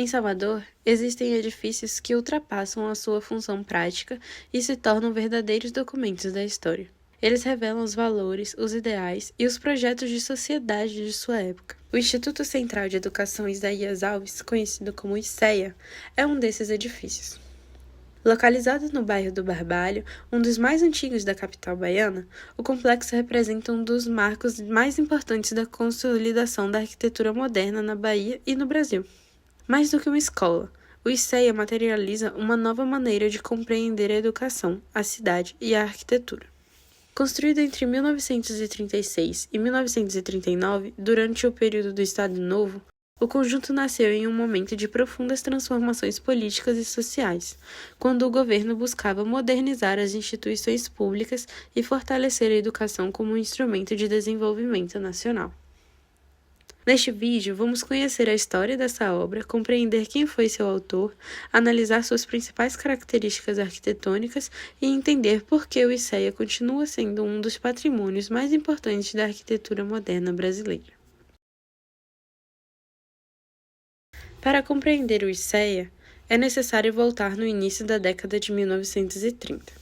Em Salvador, existem edifícios que ultrapassam a sua função prática e se tornam verdadeiros documentos da história. Eles revelam os valores, os ideais e os projetos de sociedade de sua época. O Instituto Central de Educação Isaías Alves, conhecido como ICEA, é um desses edifícios. Localizado no bairro do Barbalho, um dos mais antigos da capital baiana, o complexo representa um dos marcos mais importantes da consolidação da arquitetura moderna na Bahia e no Brasil. Mais do que uma escola, o ICEA materializa uma nova maneira de compreender a educação, a cidade e a arquitetura. Construído entre 1936 e 1939, durante o período do Estado Novo, o conjunto nasceu em um momento de profundas transformações políticas e sociais, quando o governo buscava modernizar as instituições públicas e fortalecer a educação como um instrumento de desenvolvimento nacional. Neste vídeo, vamos conhecer a história dessa obra, compreender quem foi seu autor, analisar suas principais características arquitetônicas e entender por que o ICEA continua sendo um dos patrimônios mais importantes da arquitetura moderna brasileira. Para compreender o ICEA, é necessário voltar no início da década de 1930.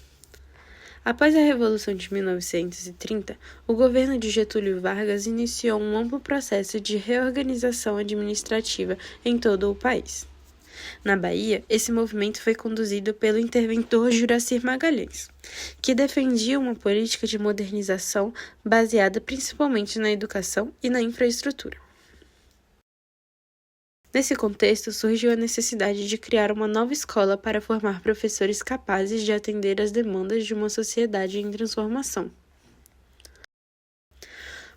Após a Revolução de 1930, o governo de Getúlio Vargas iniciou um amplo processo de reorganização administrativa em todo o país. Na Bahia, esse movimento foi conduzido pelo interventor Juracir Magalhães, que defendia uma política de modernização baseada principalmente na educação e na infraestrutura. Nesse contexto, surgiu a necessidade de criar uma nova escola para formar professores capazes de atender às demandas de uma sociedade em transformação.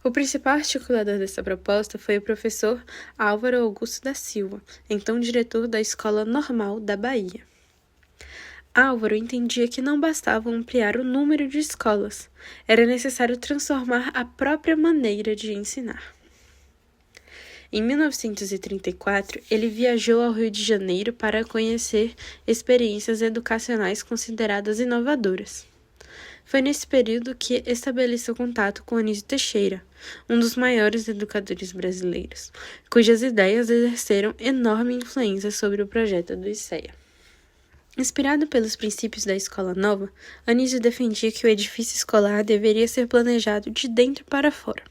O principal articulador dessa proposta foi o professor Álvaro Augusto da Silva, então diretor da Escola Normal da Bahia. Álvaro entendia que não bastava ampliar o número de escolas, era necessário transformar a própria maneira de ensinar. Em 1934, ele viajou ao Rio de Janeiro para conhecer experiências educacionais consideradas inovadoras. Foi nesse período que estabeleceu contato com Anísio Teixeira, um dos maiores educadores brasileiros, cujas ideias exerceram enorme influência sobre o projeto do ICEA. Inspirado pelos princípios da Escola Nova, Anísio defendia que o edifício escolar deveria ser planejado de dentro para fora,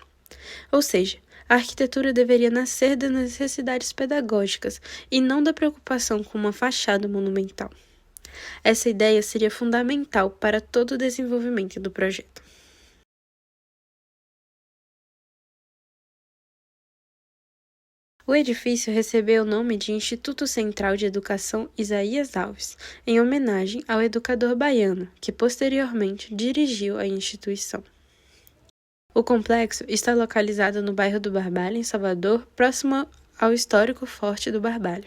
ou seja, a arquitetura deveria nascer das necessidades pedagógicas e não da preocupação com uma fachada monumental. Essa ideia seria fundamental para todo o desenvolvimento do projeto. O edifício recebeu o nome de Instituto Central de Educação Isaías Alves, em homenagem ao educador baiano, que posteriormente dirigiu a instituição. O complexo está localizado no bairro do Barbalho, em Salvador, próximo ao histórico Forte do Barbalho.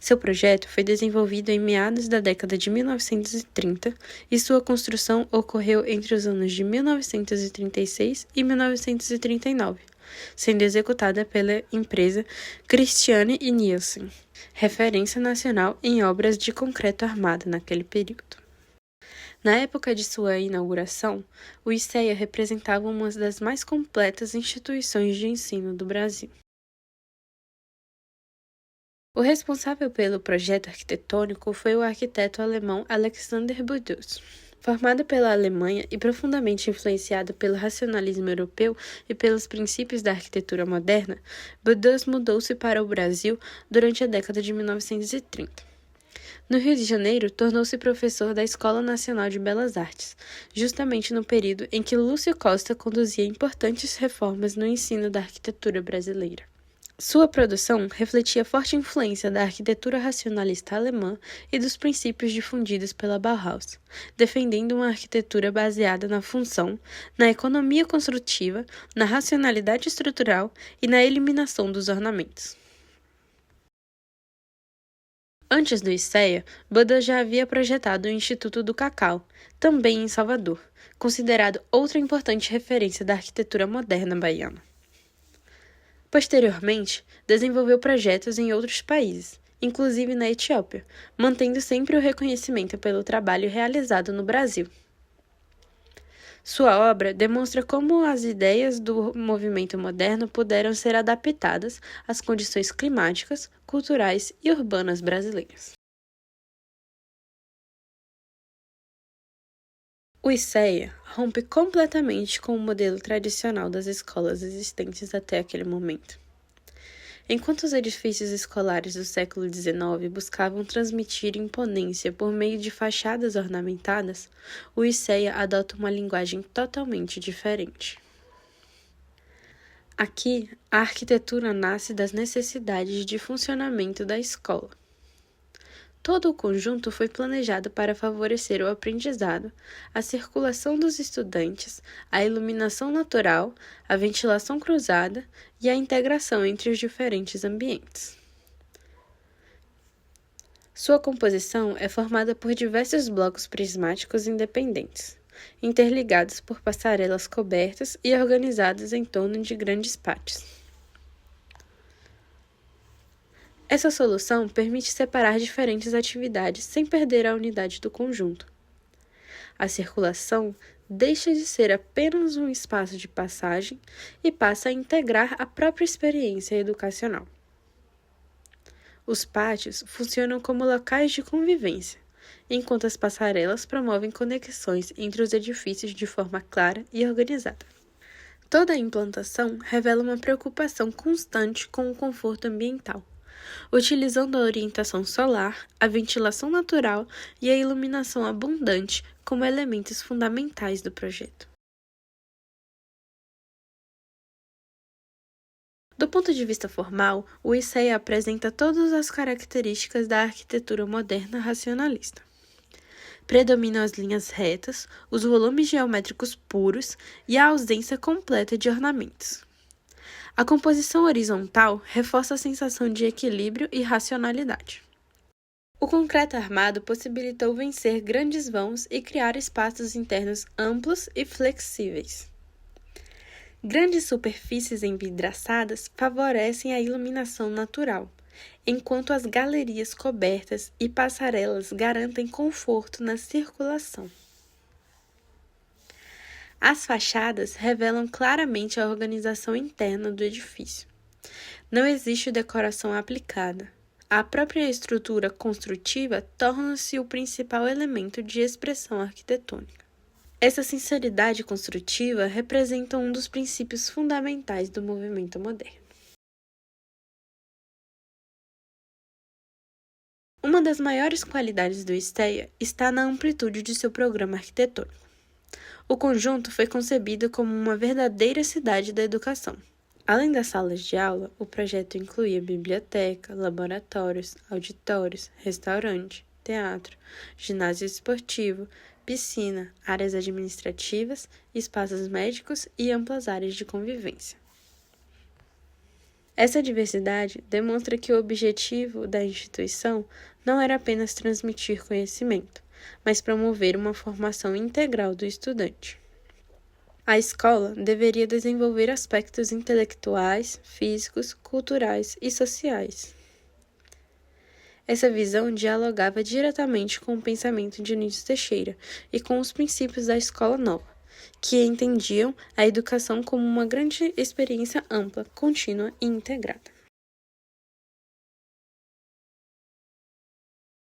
Seu projeto foi desenvolvido em meados da década de 1930 e sua construção ocorreu entre os anos de 1936 e 1939, sendo executada pela empresa Christiane e Nielsen, referência nacional em obras de concreto armado naquele período. Na época de sua inauguração, o ICEA representava uma das mais completas instituições de ensino do Brasil. O responsável pelo projeto arquitetônico foi o arquiteto alemão Alexander Budus. Formado pela Alemanha e profundamente influenciado pelo racionalismo europeu e pelos princípios da arquitetura moderna, Budus mudou-se para o Brasil durante a década de 1930. No Rio de Janeiro, tornou-se professor da Escola Nacional de Belas Artes, justamente no período em que Lúcio Costa conduzia importantes reformas no ensino da arquitetura brasileira. Sua produção refletia forte influência da arquitetura racionalista alemã e dos princípios difundidos pela Bauhaus, defendendo uma arquitetura baseada na função, na economia construtiva, na racionalidade estrutural e na eliminação dos ornamentos. Antes do ICEA, Budus já havia projetado o Instituto do Cacau, também em Salvador, considerado outra importante referência da arquitetura moderna baiana. Posteriormente, desenvolveu projetos em outros países, inclusive na Etiópia, mantendo sempre o reconhecimento pelo trabalho realizado no Brasil. Sua obra demonstra como as ideias do movimento moderno puderam ser adaptadas às condições climáticas, culturais e urbanas brasileiras. O ICEA rompe completamente com o modelo tradicional das escolas existentes até aquele momento. Enquanto os edifícios escolares do século XIX buscavam transmitir imponência por meio de fachadas ornamentadas, o ICEA adota uma linguagem totalmente diferente. Aqui, a arquitetura nasce das necessidades de funcionamento da escola. Todo o conjunto foi planejado para favorecer o aprendizado, a circulação dos estudantes, a iluminação natural, a ventilação cruzada e a integração entre os diferentes ambientes. Sua composição é formada por diversos blocos prismáticos independentes, interligados por passarelas cobertas e organizados em torno de grandes pátios. Essa solução permite separar diferentes atividades sem perder a unidade do conjunto. A circulação deixa de ser apenas um espaço de passagem e passa a integrar a própria experiência educacional. Os pátios funcionam como locais de convivência, enquanto as passarelas promovem conexões entre os edifícios de forma clara e organizada. Toda a implantação revela uma preocupação constante com o conforto ambiental, utilizando a orientação solar, a ventilação natural e a iluminação abundante como elementos fundamentais do projeto. Do ponto de vista formal, o ICEA apresenta todas as características da arquitetura moderna racionalista. Predominam as linhas retas, os volumes geométricos puros e a ausência completa de ornamentos. A composição horizontal reforça a sensação de equilíbrio e racionalidade. O concreto armado possibilitou vencer grandes vãos e criar espaços internos amplos e flexíveis. Grandes superfícies envidraçadas favorecem a iluminação natural, enquanto as galerias cobertas e passarelas garantem conforto na circulação. As fachadas revelam claramente a organização interna do edifício. Não existe decoração aplicada. A própria estrutura construtiva torna-se o principal elemento de expressão arquitetônica. Essa sinceridade construtiva representa um dos princípios fundamentais do movimento moderno. Uma das maiores qualidades do ICEA está na amplitude de seu programa arquitetônico. O conjunto foi concebido como uma verdadeira cidade da educação. Além das salas de aula, o projeto incluía biblioteca, laboratórios, auditórios, restaurante, teatro, ginásio esportivo, piscina, áreas administrativas, espaços médicos e amplas áreas de convivência. Essa diversidade demonstra que o objetivo da instituição não era apenas transmitir conhecimento, mas promover uma formação integral do estudante. A escola deveria desenvolver aspectos intelectuais, físicos, culturais e sociais. Essa visão dialogava diretamente com o pensamento de Nísio Teixeira e com os princípios da Escola Nova, que entendiam a educação como uma grande experiência ampla, contínua e integrada.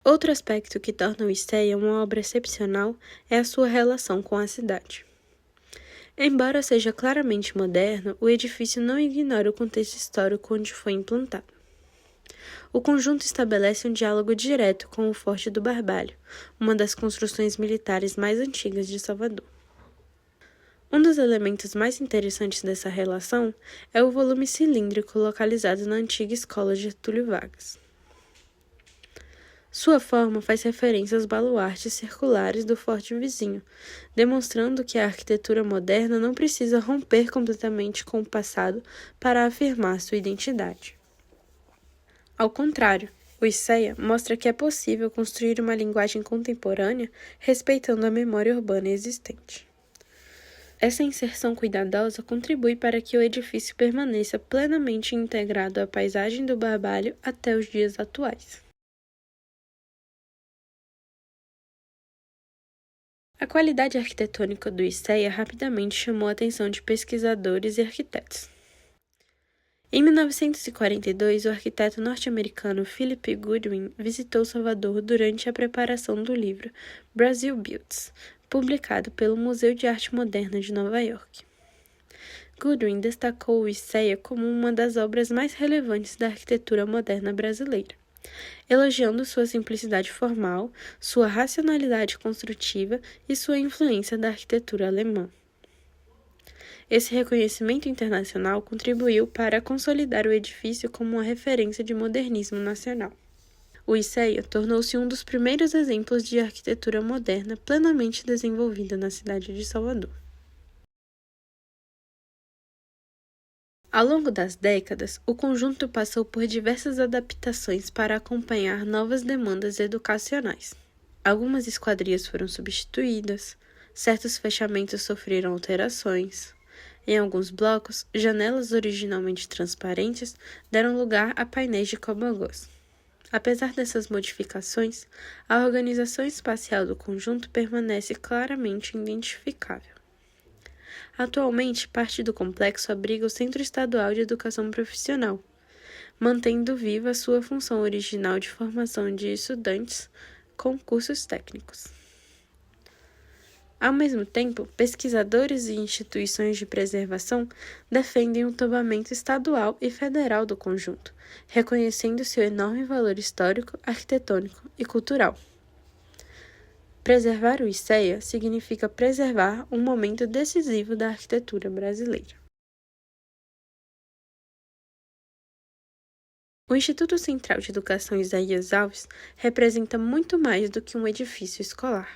Outro aspecto que torna o ICEA uma obra excepcional é a sua relação com a cidade. Embora seja claramente moderno, o edifício não ignora o contexto histórico onde foi implantado. O conjunto estabelece um diálogo direto com o Forte do Barbalho, uma das construções militares mais antigas de Salvador. Um dos elementos mais interessantes dessa relação é o volume cilíndrico localizado na antiga escola de Getúlio Vargas. Sua forma faz referência aos baluartes circulares do forte vizinho, demonstrando que a arquitetura moderna não precisa romper completamente com o passado para afirmar sua identidade. Ao contrário, o ICEA mostra que é possível construir uma linguagem contemporânea respeitando a memória urbana existente. Essa inserção cuidadosa contribui para que o edifício permaneça plenamente integrado à paisagem do Barbalho até os dias atuais. A qualidade arquitetônica do ICEA rapidamente chamou a atenção de pesquisadores e arquitetos. Em 1942, o arquiteto norte-americano Philip Goodwin visitou Salvador durante a preparação do livro Brazil Builds, publicado pelo Museu de Arte Moderna de Nova York. Goodwin destacou o ICEA como uma das obras mais relevantes da arquitetura moderna brasileira, elogiando sua simplicidade formal, sua racionalidade construtiva e sua influência da arquitetura alemã. Esse reconhecimento internacional contribuiu para consolidar o edifício como uma referência de modernismo nacional. O ICEA tornou-se um dos primeiros exemplos de arquitetura moderna plenamente desenvolvida na cidade de Salvador. Ao longo das décadas, o conjunto passou por diversas adaptações para acompanhar novas demandas educacionais. Algumas esquadrias foram substituídas, certos fechamentos sofreram alterações. Em alguns blocos, janelas originalmente transparentes deram lugar a painéis de cobogós. Apesar dessas modificações, a organização espacial do conjunto permanece claramente identificável. Atualmente, parte do complexo abriga o Centro Estadual de Educação Profissional, mantendo viva sua função original de formação de estudantes com cursos técnicos. Ao mesmo tempo, pesquisadores e instituições de preservação defendem o tombamento estadual e federal do conjunto, reconhecendo seu enorme valor histórico, arquitetônico e cultural. Preservar o ICEA significa preservar um momento decisivo da arquitetura brasileira. O Instituto Central de Educação Isaías Alves representa muito mais do que um edifício escolar.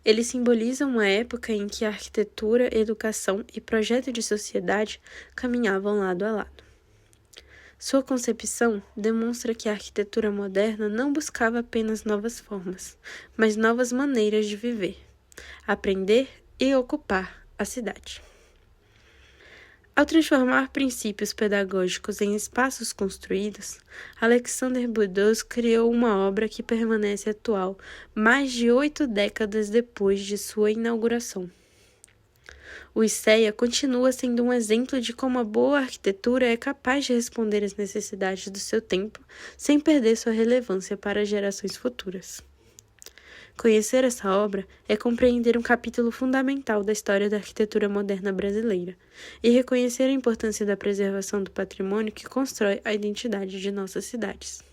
Ele simboliza uma época em que a arquitetura, educação e projeto de sociedade caminhavam lado a lado. Sua concepção demonstra que a arquitetura moderna não buscava apenas novas formas, mas novas maneiras de viver, aprender e ocupar a cidade. Ao transformar princípios pedagógicos em espaços construídos, Alexander Budós criou uma obra que permanece atual mais de 8 décadas depois de sua inauguração. O ICEA continua sendo um exemplo de como a boa arquitetura é capaz de responder às necessidades do seu tempo sem perder sua relevância para gerações futuras. Conhecer essa obra é compreender um capítulo fundamental da história da arquitetura moderna brasileira e reconhecer a importância da preservação do patrimônio que constrói a identidade de nossas cidades.